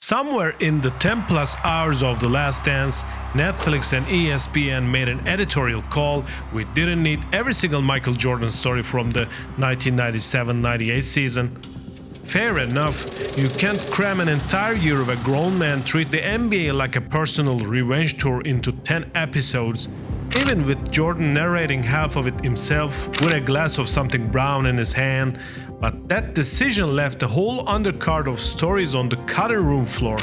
Somewhere in the 10 plus hours of The Last Dance, Netflix and ESPN made an editorial call. We didn't need every single Michael Jordan story from the 1997-98 season. Fair enough, you can't cram an entire year of a grown man treat the NBA like a personal revenge tour into 10 episodes, even with Jordan narrating half of it himself with a glass of something brown in his hand. But that decision left a whole undercard of stories on the cutting room floor.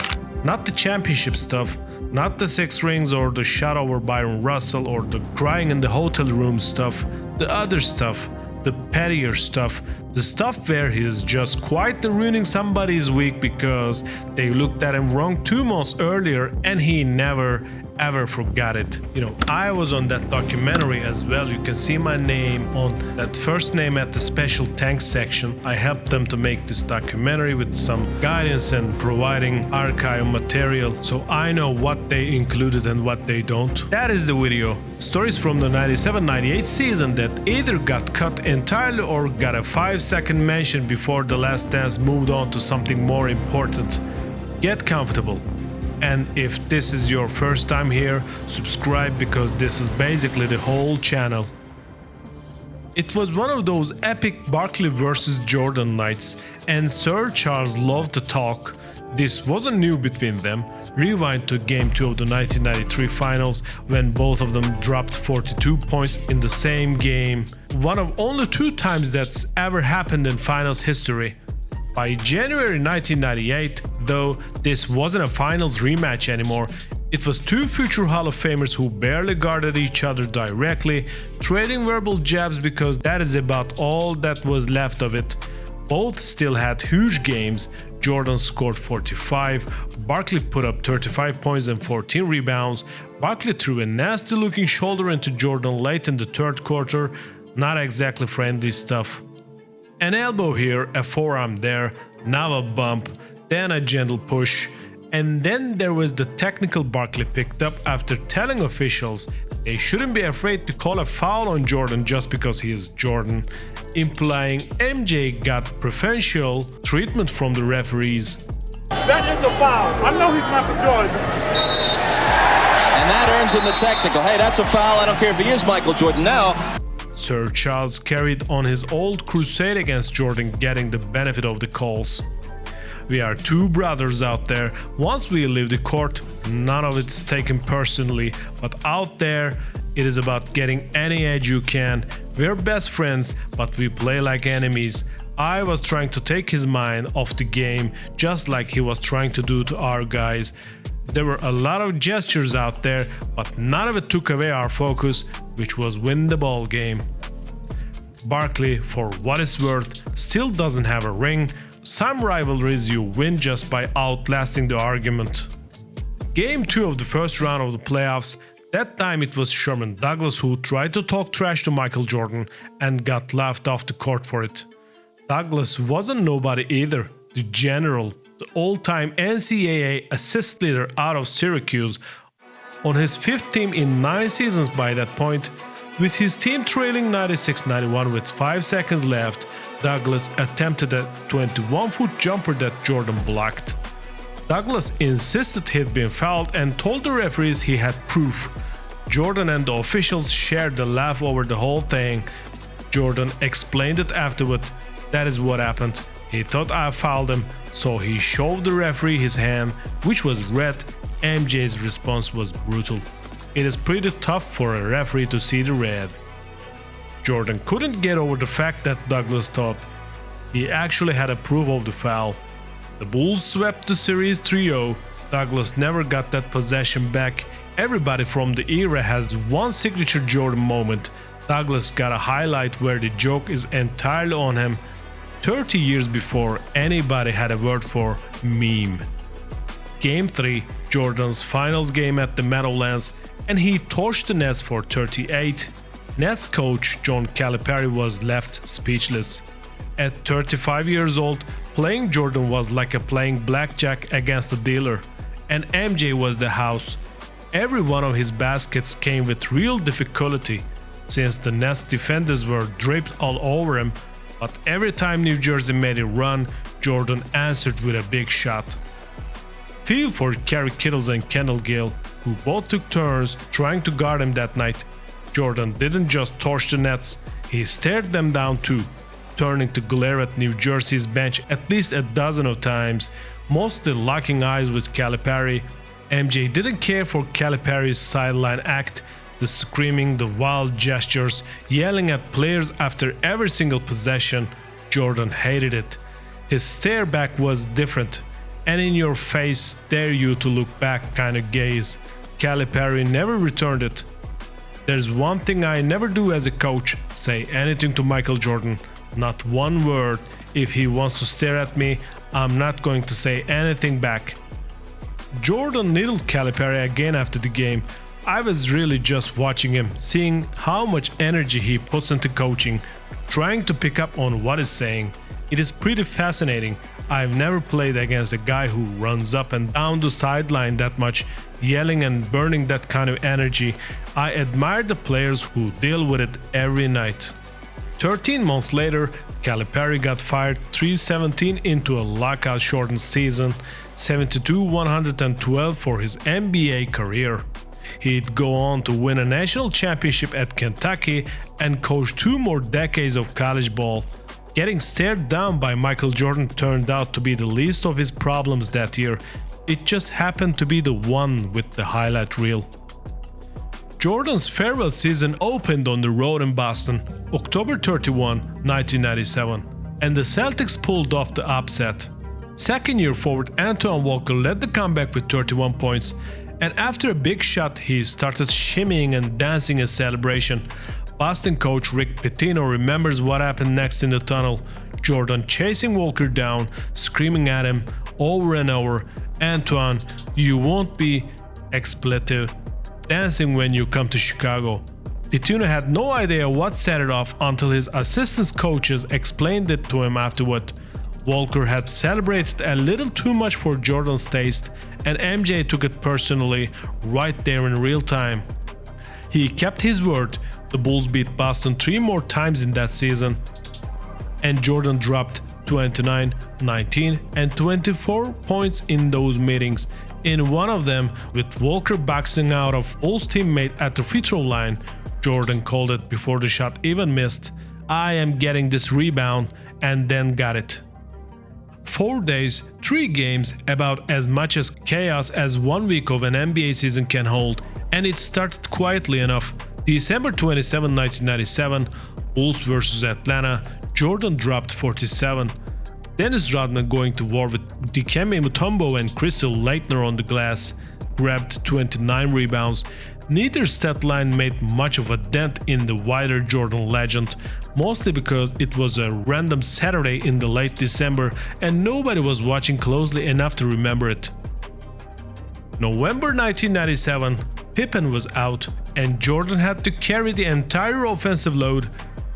Not the championship stuff, not the 6 rings or the shot over Byron Russell or the crying in the hotel room stuff, the other stuff, the pettier stuff, the stuff where he is just quietly ruining somebody's week because they looked at him wrong 2 months earlier and he never ever forgot it. I was on that documentary as well. You can see my name on that first name at the special thanks section. I helped them to make this documentary with some guidance and providing archive material, so I know what they included and what they don't. That is the video. Stories from the 97-98 season that either got cut entirely or got a 5-second mention before The Last Dance moved on to something more important. Get comfortable. And if this is your first time here, subscribe because this is basically the whole channel. It was one of those epic Barkley versus Jordan nights, and Sir Charles loved to talk. This wasn't new between them. Rewind to Game 2 of the 1993 finals when both of them dropped 42 points in the same game. One of only 2 times that's ever happened in finals history. By January 1998, though, this wasn't a finals rematch anymore. It was 2 future Hall of Famers who barely guarded each other directly, trading verbal jabs because that is about all that was left of it. Both still had huge games. Jordan scored 45, Barkley put up 35 points and 14 rebounds. Barkley threw a nasty looking shoulder into Jordan late in the 3rd quarter. Not exactly friendly stuff. An elbow here, a forearm there, now a bump, then a gentle push, and then there was the technical Barkley picked up after telling officials they shouldn't be afraid to call a foul on Jordan just because he is Jordan, implying MJ got preferential treatment from the referees. That is a foul. I know he's Michael Jordan. And that earns him the technical. Hey, that's a foul. I don't care if he is Michael Jordan now. Sir Charles carried on his old crusade against Jordan, getting the benefit of the calls. We are 2 brothers out there. Once we leave the court, none of it's taken personally, but out there, it is about getting any edge you can. We're best friends, but we play like enemies. I was trying to take his mind off the game, just like he was trying to do to our guys. There were a lot of gestures out there, but none of it took away our focus, which was win the ball game. Barkley, for what it's worth, still doesn't have a ring. Some rivalries you win just by outlasting the argument. Game 2 of the first round of the playoffs, that time it was Sherman Douglas who tried to talk trash to Michael Jordan and got laughed off the court for it. Douglas wasn't nobody either. The general, the all-time NCAA assist leader out of Syracuse, on his 5th team in 9 seasons by that point. With his team trailing 96-91 with 5 seconds left, Douglas attempted a 21-foot jumper that Jordan blocked. Douglas insisted he'd been fouled and told the referees he had proof. Jordan and the officials shared the laugh over the whole thing. Jordan explained it afterward. That is what happened. He thought I fouled him, so he shoved the referee his hand, which was red. MJ's response was brutal. It is pretty tough for a referee to see the red. Jordan couldn't get over the fact that Douglas thought he actually had a proof of the foul. The Bulls swept the series 3-0. Douglas never got that possession back. Everybody from the era has one signature Jordan moment. Douglas got a highlight where the joke is entirely on him. 30 years before anybody had a word for meme. Game 3, Jordan's finals game at the Meadowlands, and he torched the Nets for 38. Nets coach John Calipari was left speechless. At 35 years old, playing Jordan was like playing blackjack against a dealer, and MJ was the house. Every one of his baskets came with real difficulty, since the Nets defenders were draped all over him, but every time New Jersey made a run, Jordan answered with a big shot. Feel for Kerry Kittles and Kendall Gill, who both took turns trying to guard him that night. Jordan didn't just torch the Nets, he stared them down too, turning to glare at New Jersey's bench at least a dozen of times, mostly locking eyes with Calipari. MJ didn't care for Calipari's sideline act, the screaming, the wild gestures, yelling at players after every single possession. Jordan hated it. His stare back was different, an in your face, dare you to look back kind of gaze. Calipari never returned it. There's one thing I never do as a coach, say anything to Michael Jordan. Not one word. If he wants to stare at me, I'm not going to say anything back. Jordan needled Calipari again after the game. I was really just watching him, seeing how much energy he puts into coaching, trying to pick up on what he's saying. It is pretty fascinating. I've never played against a guy who runs up and down the sideline that much, yelling and burning that kind of energy. I admire the players who deal with it every night. 13 months later, Calipari got fired 3-17 into a lockout-shortened season, 72-112 for his NBA career. He'd go on to win a national championship at Kentucky and coach 2 more decades of college ball. Getting stared down by Michael Jordan turned out to be the least of his problems that year. It just happened to be the one with the highlight reel. Jordan's farewell season opened on the road in Boston, October 31, 1997, and the Celtics pulled off the upset. Second-year forward Antoine Walker led the comeback with 31 points, and after a big shot, he started shimmying and dancing in celebration. Boston coach Rick Pitino remembers what happened next in the tunnel. Jordan chasing Walker down, screaming at him over and over, "Antoine, you won't be expletive dancing when you come to Chicago." Pitino had no idea what set it off until his assistant coaches explained it to him afterward. Walker had celebrated a little too much for Jordan's taste, and MJ took it personally right there in real time. He kept his word. The Bulls beat Boston 3 more times in that season, and Jordan dropped 29, 19, and 24 points in those meetings. In one of them, with Walker boxing out of Bulls teammate at the free throw line, Jordan called it before the shot even missed. "I am getting this rebound," and then got it. 4 days, 3 games, about as much as chaos as 1 week of an NBA season can hold, and it started quietly enough. December 27, 1997, Bulls vs Atlanta, Jordan dropped 47. Dennis Rodman going to war with Dikembe Mutombo and Crystal Leitner on the glass, grabbed 29 rebounds. Neither stat line made much of a dent in the wider Jordan legend, mostly because it was a random Saturday in the late December and nobody was watching closely enough to remember it. November 1997, Pippen was out and Jordan had to carry the entire offensive load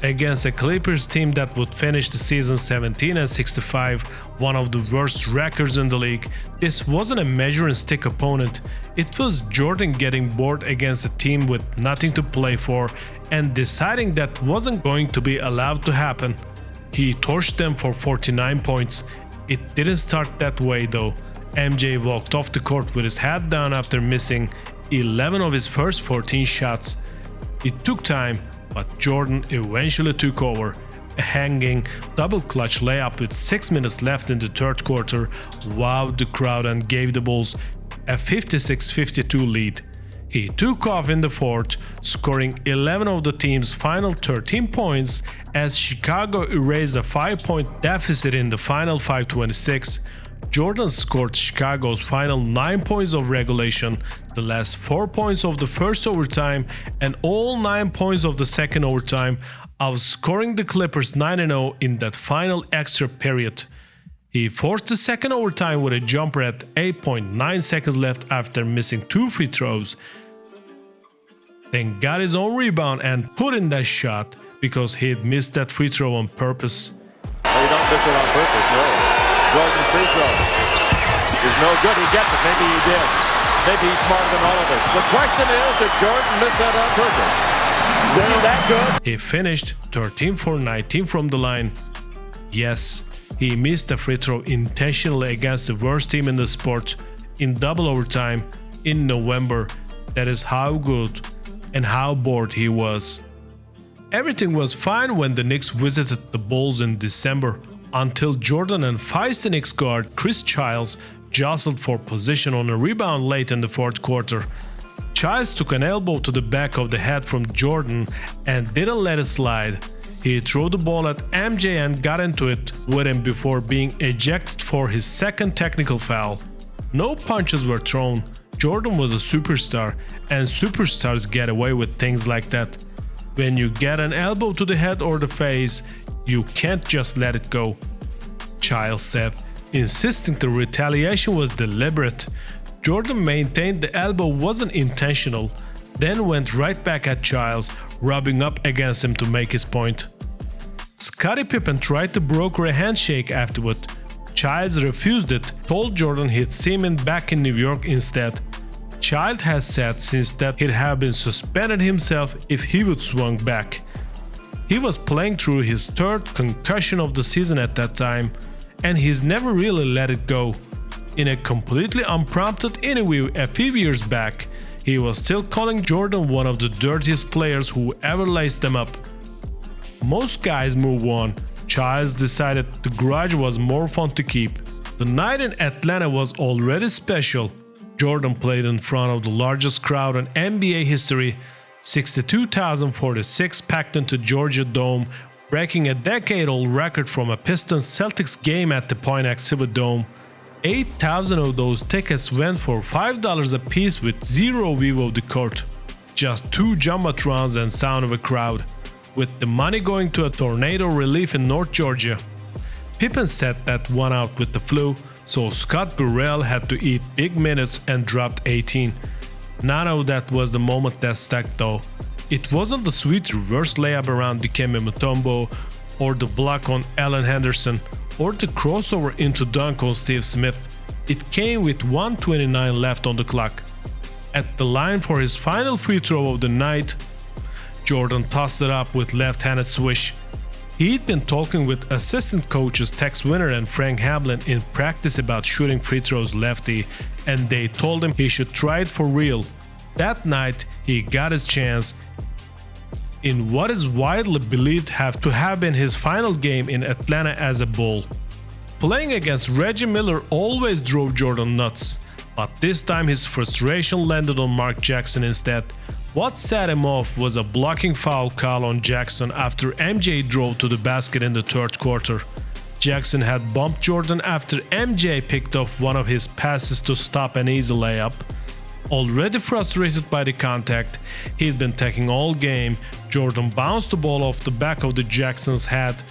against a Clippers team that would finish the season 17-65, one of the worst records in the league. This wasn't a measure and stick opponent. It was Jordan getting bored against a team with nothing to play for and deciding that wasn't going to be allowed to happen. He torched them for 49 points. It didn't start that way though. MJ walked off the court with his head down after missing 11 of his first 14 shots. It took time, but Jordan eventually took over. A hanging double clutch layup with 6 minutes left in the third quarter wowed the crowd and gave the Bulls a 56-52 lead. He took off in the fourth, scoring 11 of the team's final 13 points as Chicago erased a 5-point deficit in the final 5:26. Jordan scored Chicago's final 9 points of regulation, the last 4 points of the first overtime, and all 9 points of the second overtime, outscoring the Clippers 9-0 in that final extra period. He forced the second overtime with a jumper at 8.9 seconds left after missing 2 free throws, then got his own rebound and put in that shot because he had missed that free throw on purpose. Oh, you don't miss it on purpose, no. Jordan's free throw is no good. He gets it. Maybe he did. Maybe he's smarter than all of us. The question is, did Jordan miss that on purpose? Was he that good? He finished 13 for 19 from the line. Yes, he missed a free throw intentionally against the worst team in the sport. in double overtime in November. That is how good and how bored he was. Everything was fine when the Knicks visited the Bulls in December, until Jordan and feisty Knicks guard Chris Childs jostled for position on a rebound late in the fourth quarter. Childs took an elbow to the back of the head from Jordan and didn't let it slide. He threw the ball at MJ and got into it with him before being ejected for his second technical foul. No punches were thrown. Jordan was a superstar, and superstars get away with things like that. When you get an elbow to the head or the face, you can't just let it go, Childs said, insisting the retaliation was deliberate. Jordan maintained the elbow wasn't intentional, then went right back at Childs, rubbing up against him to make his point. Scottie Pippen tried to broker a handshake afterward. Childs refused it, told Jordan he'd see him back in New York instead. Childs has said since that he'd have been suspended himself if he would swung back. He was playing through his third concussion of the season at that time, and he's never really let it go. In a completely unprompted interview a few years back, he was still calling Jordan one of the dirtiest players who ever laced them up. Most guys move on. Childs decided the grudge was more fun to keep. The night in Atlanta was already special. Jordan played in front of the largest crowd in NBA history, 62,046 packed into Georgia Dome, breaking a decade-old record from a Pistons-Celtics game at the Point Exhibit Dome. 8,000 of those tickets went for $5 a piece with zero view of the court. Just two jumbotrons and sound of a crowd, with the money going to a tornado relief in North Georgia. Pippen set that one out with the flu, so Scott Burrell had to eat big minutes and dropped 18. None of that was the moment that stuck though. It wasn't the sweet reverse layup around Dikembe Mutombo, or the block on Allen Henderson, or the crossover into dunk on Steve Smith. It came with 1:29 left on the clock. At the line for his final free throw of the night, Jordan tossed it up with left-handed swish. He'd been talking with assistant coaches Tex Winter and Frank Hamlin in practice about shooting free throws lefty, and they told him he should try it for real. That night, he got his chance in what is widely believed to have been his final game in Atlanta as a Bull. Playing against Reggie Miller always drove Jordan nuts, but this time his frustration landed on Mark Jackson instead. What set him off was a blocking foul call on Jackson after MJ drove to the basket in the third quarter. Jackson had bumped Jordan after MJ picked off one of his passes to stop an easy layup. Already frustrated by the contact he'd been taking all game, Jordan bounced the ball off the back of the Jackson's head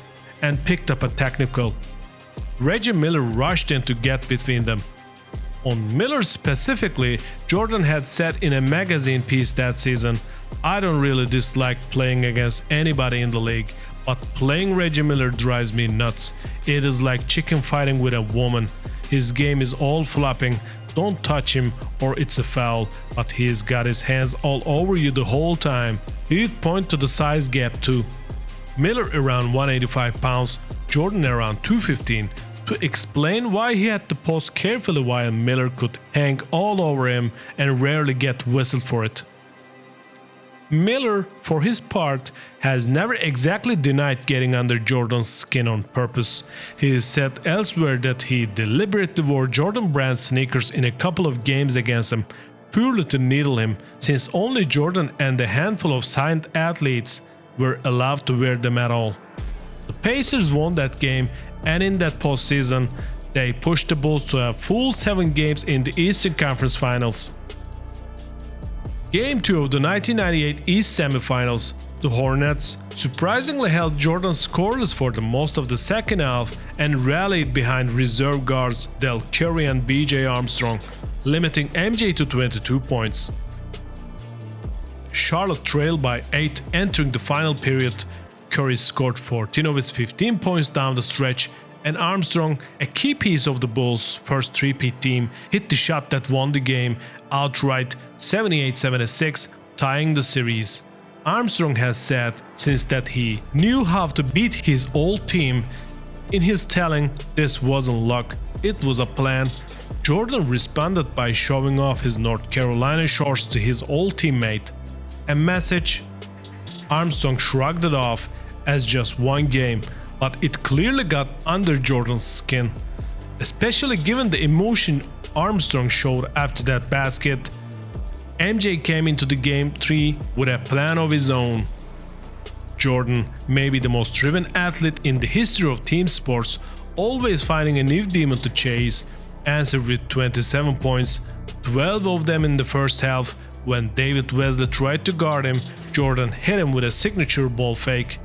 and picked up a technical. Reggie Miller rushed in to get between them. On Miller specifically, Jordan had said in a magazine piece that season, "I don't really dislike playing against anybody in the league, but playing Reggie Miller drives me nuts. It is like chicken fighting with a woman. His game is all flopping, don't touch him or it's a foul, but he's got his hands all over you the whole time." He'd point to the size gap too. Miller around 185 pounds, Jordan around 215. To explain why he had to pose carefully while Miller could hang all over him and rarely get whistled for it. Miller, for his part, has never exactly denied getting under Jordan's skin on purpose. He has said elsewhere that he deliberately wore Jordan brand sneakers in a couple of games against him, purely to needle him, since only Jordan and a handful of signed athletes were allowed to wear them at all. The Pacers won that game, and in that postseason, they pushed the Bulls to a full 7 games in the Eastern Conference Finals. Game 2 of the 1998 East Semifinals, the Hornets surprisingly held Jordan scoreless for the most of the second half and rallied behind reserve guards Dell and BJ Armstrong, limiting MJ to 22 points. Charlotte trailed by 8 entering the final period. Curry scored 14 of his 15 points down the stretch, and Armstrong, a key piece of the Bulls' first three-peat team, hit the shot that won the game outright 78-76, tying the series. Armstrong has said since that he knew how to beat his old team. In his telling, this wasn't luck, it was a plan. Jordan responded by showing off his North Carolina shorts to his old teammate, a message Armstrong shrugged it off as just one game, but it clearly got under Jordan's skin, especially given the emotion Armstrong showed after that basket. MJ came into the game 3 with a plan of his own. Jordan, maybe the most driven athlete in the history of team sports, always finding a new demon to chase, answered with 27 points, 12 of them in the first half. When David Wesley tried to guard him, Jordan hit him with a signature ball fake.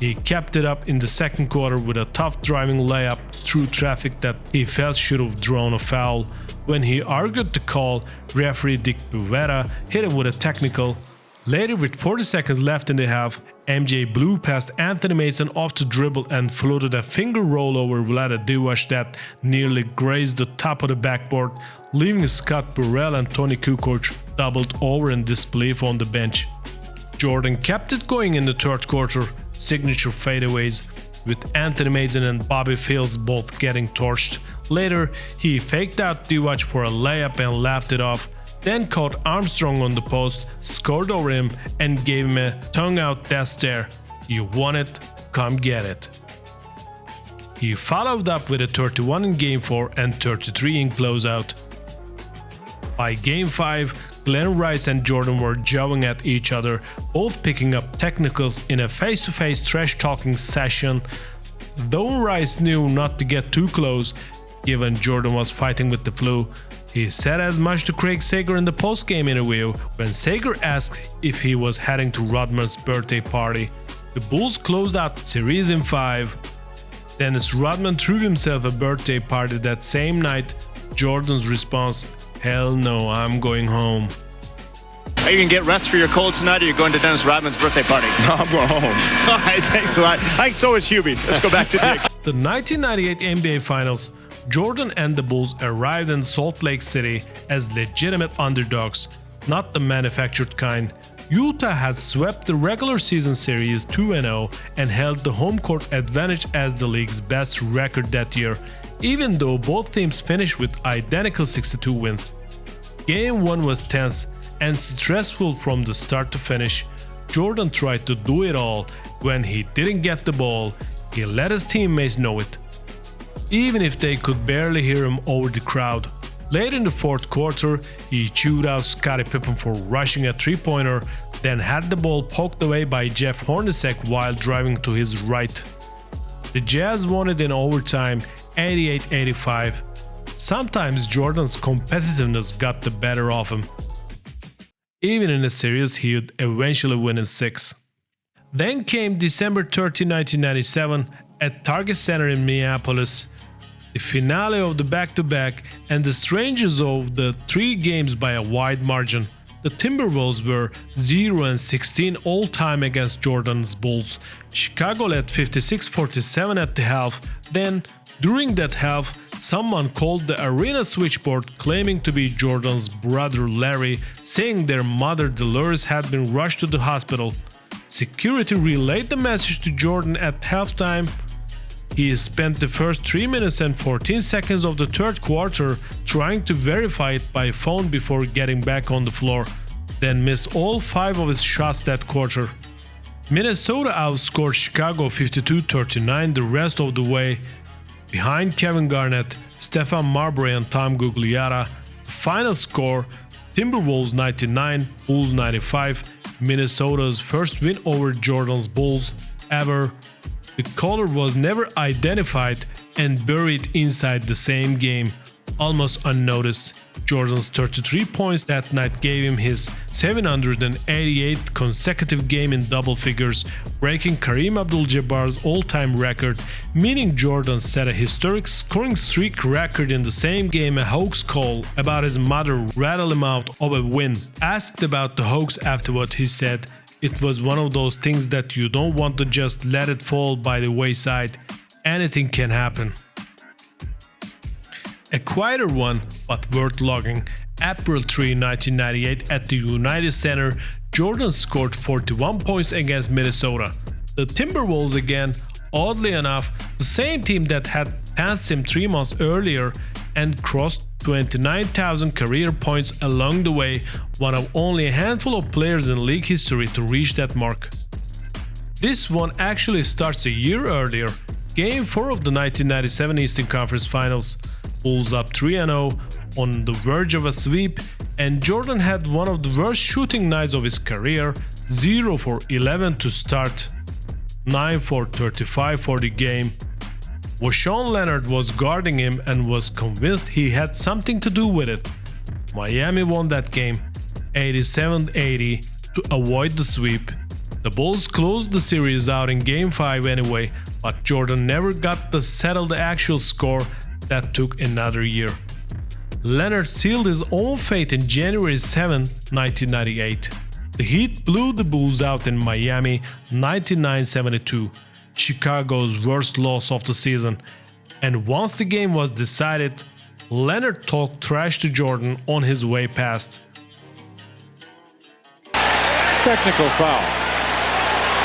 He kept it up in the second quarter with a tough driving layup through traffic that he felt should have drawn a foul. When he argued the call, referee Dick Buvetta hit him with a technical. Later, with 40 seconds left in the half, MJ blew past Anthony Mason off the dribble and floated a finger roll over Vlada Divac that nearly grazed the top of the backboard, leaving Scott Burrell and Tony Kukoc doubled over in disbelief on the bench. Jordan kept it going in the third quarter, signature fadeaways, with Anthony Mason and Bobby Fields both getting torched. Later, he faked out Divac for a layup and laughed it off, then caught Armstrong on the post, scored over him, and gave him a tongue-out death stare. You want it? Come get it. He followed up with a 31 in Game 4 and 33 in closeout. By Game 5, Glen Rice and Jordan were jabbing at each other, both picking up technicals in a face-to-face trash-talking session. Though Rice knew not to get too close, given Jordan was fighting with the flu, he said as much to Craig Sager in the post-game interview when Sager asked if he was heading to Rodman's birthday party. The Bulls closed out series in 5. Dennis Rodman threw himself a birthday party that same night. Jordan's response, "Hell no, I'm going home." Are you going to get rest for your cold tonight, or are you going to Dennis Rodman's birthday party? No, I'm going home. All right, thanks a lot. I think so is Hubie. Let's go back to Dick. The 1998 NBA Finals, Jordan and the Bulls arrived in Salt Lake City as legitimate underdogs, not the manufactured kind. Utah had swept the regular season series 2-0 and held the home court advantage as the league's best record that year, even though both teams finished with identical 62 wins. Game 1 was tense and stressful from the start to finish. Jordan tried to do it all. When he didn't get the ball, he let his teammates know it, even if they could barely hear him over the crowd. Late in the fourth quarter, he chewed out Scottie Pippen for rushing a three-pointer, then had the ball poked away by Jeff Hornacek while driving to his right. The Jazz won it in overtime, 88-85. Sometimes Jordan's competitiveness got the better of him. Even in a series, he would eventually win in 6. Then came December 30, 1997, at Target Center in Minneapolis, the finale of the back-to-back and the strangest of the 3 games by a wide margin. The Timberwolves were 0-16 all-time against Jordan's Bulls. Chicago led 56-47 at the half. Then, during that half, someone called the arena switchboard claiming to be Jordan's brother Larry, saying their mother Dolores had been rushed to the hospital. Security relayed the message to Jordan at halftime. He spent the first 3 minutes and 14 seconds of the third quarter trying to verify it by phone before getting back on the floor, then missed all 5 of his shots that quarter. Minnesota outscored Chicago 52-39 the rest of the way. Behind Kevin Garnett, Stephon Marbury and Tom Gugliotta, the final score, Timberwolves 99, Bulls 95, Minnesota's first win over Jordan's Bulls ever. The caller was never identified and buried inside the same game, almost unnoticed. Jordan's 33 points that night gave him his 788th consecutive game in double figures, breaking Kareem Abdul-Jabbar's all-time record, meaning Jordan set a historic scoring streak record in the same game. A Hawks call about his mother rattled him out of a win. Asked about the Hawks afterward, he said, "It was one of those things that you don't want to just let it fall by the wayside. Anything can happen." A quieter one, but worth logging. April 3, 1998 at the United Center, Jordan scored 41 points against Minnesota. The Timberwolves again, oddly enough, the same team that had passed him 3 months earlier, and crossed 29,000 career points along the way, one of only a handful of players in league history to reach that mark. This one actually starts a year earlier, Game 4 of the 1997 Eastern Conference Finals. Bulls up 3-0 on the verge of a sweep, and Jordan had one of the worst shooting nights of his career, 0 for 11 to start, 9 for 35 for the game. Voshon Lenard was guarding him and was convinced he had something to do with it. Miami won that game, 87-80, to avoid the sweep. The Bulls closed the series out in Game 5 anyway, but Jordan never got to settle the actual score. That took another year. Lenard sealed his own fate in January 7, 1998. The Heat blew the Bulls out in Miami 99-72, Chicago's worst loss of the season. And once the game was decided, Lenard talked trash to Jordan on his way past. Technical foul.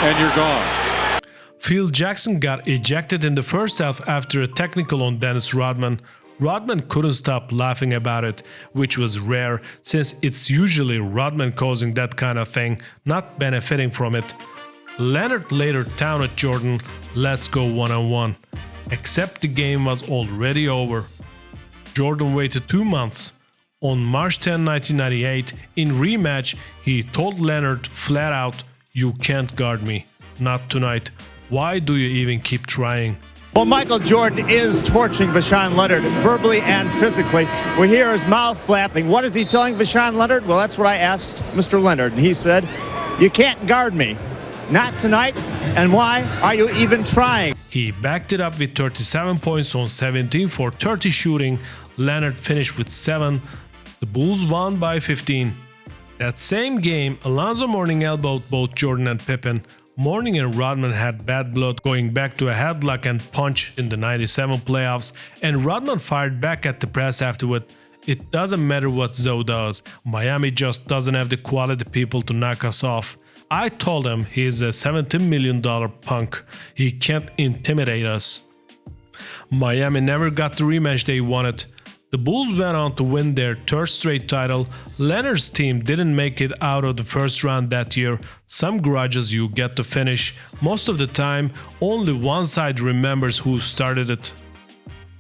And you're gone. Phil Jackson got ejected in the first half after a technical on Dennis Rodman. Rodman couldn't stop laughing about it, which was rare since it's usually Rodman causing that kind of thing, not benefiting from it. Lenard later taunted Jordan, "Let's go one-on-one," except the game was already over. Jordan waited 2 months. On March 10, 1998, in rematch, he told Lenard flat out, "You can't guard me. Not tonight. Why do you even keep trying?" Well, Michael Jordan is torching Voshon Lenard verbally and physically. We hear his mouth flapping. What is he telling Voshon Lenard? Well, that's what I asked Mr. Lenard, and he said, "You can't guard me. Not tonight. And why are you even trying?" He backed it up with 37 points on 17 for 30 shooting. Lenard finished with 7. The Bulls won by 15. That same game, Alonzo Mourning elbowed both Jordan and Pippen. Mourning and Rodman had bad blood going back to a headlock and punch in the 97 playoffs, and Rodman fired back at the press afterward. It doesn't matter what Zoe does, Miami just doesn't have the quality people to knock us off. I told him he's a $17 million punk, he can't intimidate us. Miami never got the rematch they wanted. The Bulls went on to win their 3rd straight title. Lenard's team didn't make it out of the first round that year. Some grudges you get to finish. Most of the time, only one side remembers who started it.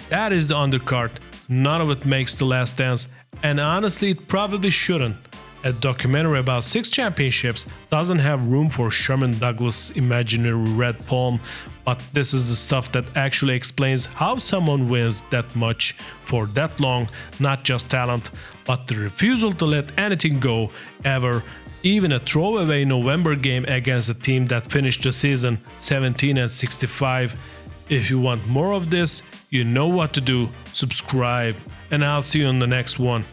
That is the undercard. None of it makes The Last Dance, and honestly it probably shouldn't. A documentary about 6 championships doesn't have room for Sherman Douglas' imaginary red palm, but this is the stuff that actually explains how someone wins that much for that long, not just talent, but the refusal to let anything go, ever, even a throwaway November game against a team that finished the season 17-65. If you want more of this, you know what to do, subscribe, and I'll see you on the next one.